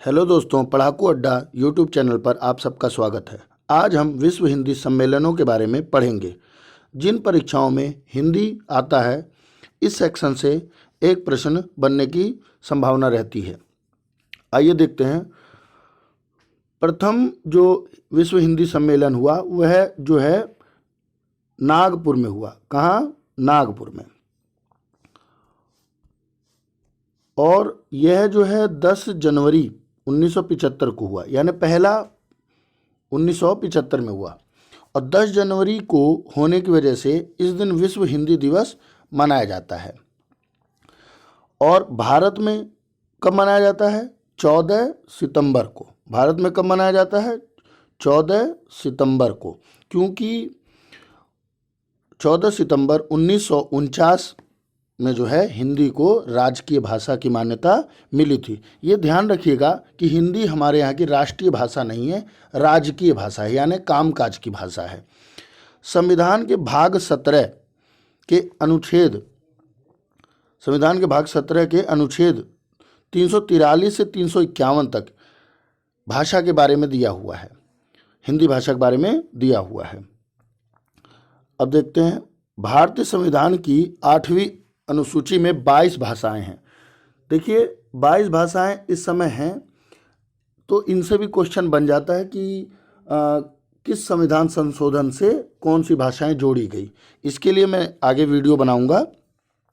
Hello दोस्तों, पढ़ाकू अड्डा YouTube channel पर आप सबका स्वागत है। आज हम विश्व हिंदी सम्मेलनों के बारे में पढ़ेंगे। जिन परीक्षाओं में हिंदी आता है, इस सेक्शन से एक प्रश्न बनने की संभावना रहती है। आइए देखते हैं। प्रथम जो विश्व हिंदी सम्मेलन हुआ वह जो है नागपुर में हुआ। कहाँ? नागपुर में। और यह जो है 10 जनवरी 1975 को हुआ, यानी पहला 1975 में हुआ। और 10 जनवरी को होने की वजह से इस दिन विश्व हिंदी दिवस मनाया जाता है। और भारत में कब मनाया जाता है? 14 सितंबर को। भारत में कब मनाया जाता है? 14 सितंबर को, क्योंकि 14 सितंबर 1949 में जो है हिंदी को राजकीय भाषा की मान्यता मिली थी। ये ध्यान रखिएगा कि हिंदी हमारे यहाँ की राष्ट्रीय भाषा नहीं है, राजकीय भाषा है, यानी कामकाज की भाषा है। संविधान के भाग 17 के अनुच्छेद 343 से 351 तक भाषा के बारे में दिया हुआ है, हिंदी भाषा के बारे में दिया हुआ है। अब देखते हैं। भारतीय संविधान की 8वीं अनुसूची में 22 भाषाएं हैं। देखिए, 22 भाषाएं इस समय हैं, तो इनसे भी क्वेश्चन बन जाता है कि किस संविधान संशोधन से कौन सी भाषाएं जोड़ी गई। इसके लिए मैं आगे वीडियो बनाऊंगा।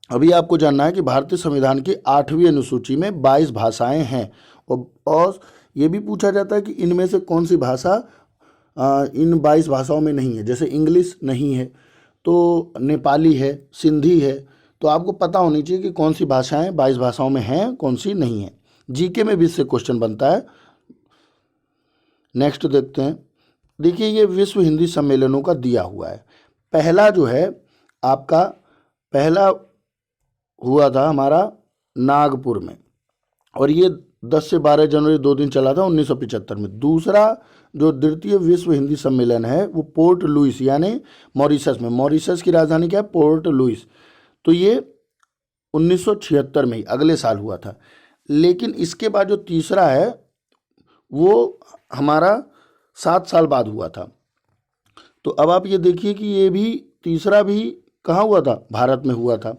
अभी आपको जानना है कि भारतीय संविधान की 8वीं अनुसूची में 22 भाषाएं हैं। और ये भी पूछा जाता है कि इनमें से कौन सी भाषा इन 22 भाषाओं में नहीं है। जैसे इंग्लिश नहीं है, तो नेपाली है, सिंधी है। तो आपको पता होनी चाहिए कि कौन सी भाषाएं 22 भाषाओं में हैं, कौन सी नहीं है। जीके में भी इससे क्वेश्चन बनता है। नेक्स्ट देखते हैं। देखिए, ये विश्व हिंदी सम्मेलनों का दिया हुआ है। पहला जो है आपका पहला हुआ था हमारा नागपुर में, और ये 10 से 12 जनवरी 2 दिन चला था 1975 में। दूसरा जो द्वितीय विश्व हिंदी सम्मेलन है वो पोर्ट लुइस यानी मॉरिशस में। मॉरिशस की राजधानी क्या है? Port Louis. तो ये 1976 में ही, अगले साल हुआ था। लेकिन इसके बाद जो तीसरा है वो हमारा 7 साल बाद हुआ था। तो अब आप ये देखिए कि ये भी तीसरा भी कहाँ हुआ था? भारत में हुआ था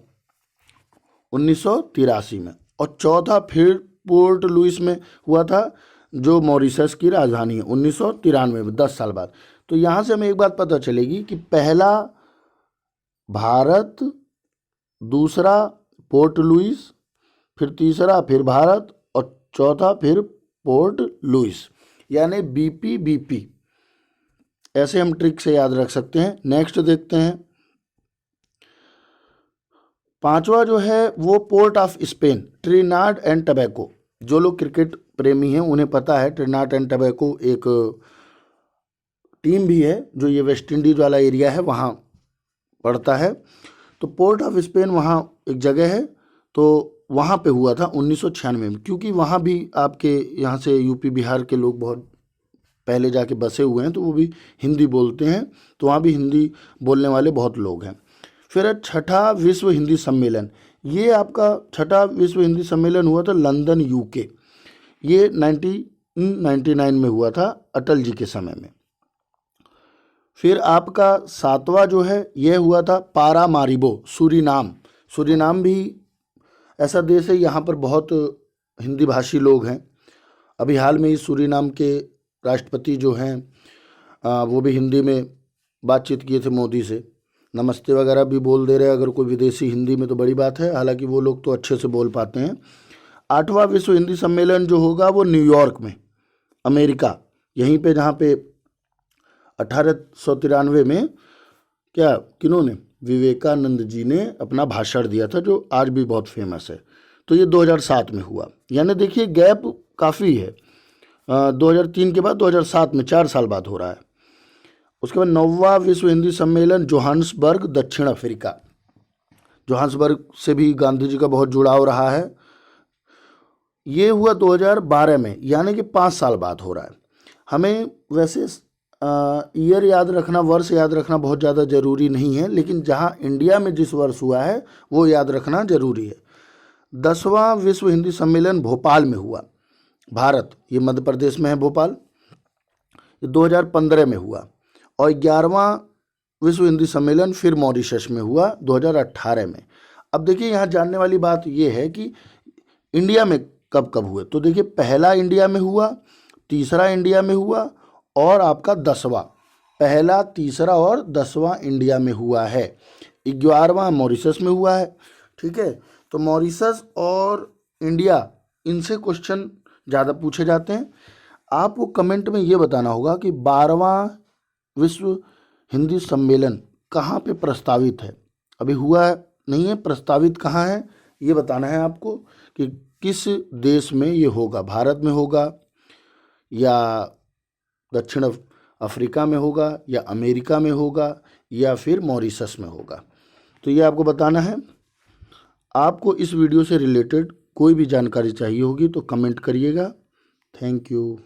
1983 में। और चौथा फिर पोर्ट लुइस में हुआ था, जो मॉरिशस की राजधानी है, 1993 में, 10 साल बाद। तो यहाँ से हमें एक बात पता चलेगी कि पहला भारत, दूसरा पोर्ट लुइस, फिर तीसरा फिर भारत, और चौथा फिर पोर्ट लुइस, यानी बीपी। ऐसे हम ट्रिक से याद रख सकते हैं। नेक्स्ट देखते हैं। पांचवा जो है वो port of Spain, Trinidad and Tobago. जो लोग क्रिकेट प्रेमी हैं उन्हें पता है, ट्रिनिडाद एंड टोबैगो एक टीम भी है जो ये वेस्ट इंडीज वाला एरिया है वहाँ पड़ता है। तो पोर्ट ऑफ स्पेन वहाँ एक जगह है, तो वहाँ पे हुआ था 1996 में। क्योंकि वहाँ भी आपके यहाँ से यूपी बिहार के लोग बहुत पहले जाके बसे हुए हैं, तो वो भी हिंदी बोलते हैं, तो वहाँ भी हिंदी बोलने वाले बहुत लोग हैं। फिर छठा विश्व हिंदी सम्मेलन, ये आपका छठा विश्व हिंदी सम्मेलन हुआ था लंदन, यूके। ये 1999 में हुआ था, अटल जी के समय में। फिर आपका 7वां जो है यह हुआ था पारामारिबो, सूरीनाम। सूरीनाम भी ऐसा देश है, यहाँ पर बहुत हिंदी भाषी लोग हैं। अभी हाल में ही सूरीनाम के राष्ट्रपति जो हैं वो भी हिंदी में बातचीत किए थे मोदी से, नमस्ते वगैरह भी बोल दे रहे हैं। अगर कोई विदेशी हिंदी में तो बड़ी बात है, हालांकि वो लोग तो अच्छे से बोल पाते हैं। 8वां विश्व हिंदी सम्मेलन जो होगा वो न्यूयॉर्क में, अमेरिका, यहीं पे जहाँ पे 1893 में क्या किन्होंने, विवेकानंद जी ने अपना भाषण दिया था, जो आज भी बहुत फेमस है। तो ये 2007 में हुआ। यानी देखिए गैप काफ़ी है, 2003 के बाद 2007 में 4 साल बाद हो रहा है। उसके बाद 9वां विश्व हिंदी सम्मेलन जोहान्सबर्ग, दक्षिण अफ्रीका। जोहान्सबर्ग से भी गांधी जी का बहुत जुड़ाव रहा है। ये हुआ 2012 में, यानी कि 5 साल बाद हो रहा है। हमें वैसे ईयर याद रखना, वर्ष याद रखना बहुत ज़्यादा ज़रूरी नहीं है, लेकिन जहाँ इंडिया में जिस वर्ष हुआ है वो याद रखना ज़रूरी है। 10वां विश्व हिंदी सम्मेलन भोपाल में हुआ। भारत, ये मध्य प्रदेश में है भोपाल, ये 2015 में हुआ। और 11वां विश्व हिंदी सम्मेलन फिर मॉरिशस में हुआ 2018 में। अब देखिए यहाँ जानने वाली बात ये है कि इंडिया में कब कब हुए। तो देखिए पहला इंडिया में हुआ, तीसरा इंडिया में हुआ और आपका 10वां, पहला, तीसरा और 10वां इंडिया में हुआ है। 11वां मॉरिशस में हुआ है। ठीक है, तो मॉरिशस और इंडिया, इनसे क्वेश्चन ज़्यादा पूछे जाते हैं। आपको कमेंट में ये बताना होगा कि 12वां विश्व हिंदी सम्मेलन कहाँ पे प्रस्तावित है। अभी हुआ नहीं है, प्रस्तावित कहाँ है ये बताना है आपको कि किस देश में ये होगा, भारत में होगा या दक्षिण अफ्रीका में होगा या अमेरिका में होगा या फिर मॉरिशस में होगा। तो ये आपको बताना है। आपको इस वीडियो से रिलेटेड कोई भी जानकारी चाहिए होगी तो कमेंट करिएगा। Thank you.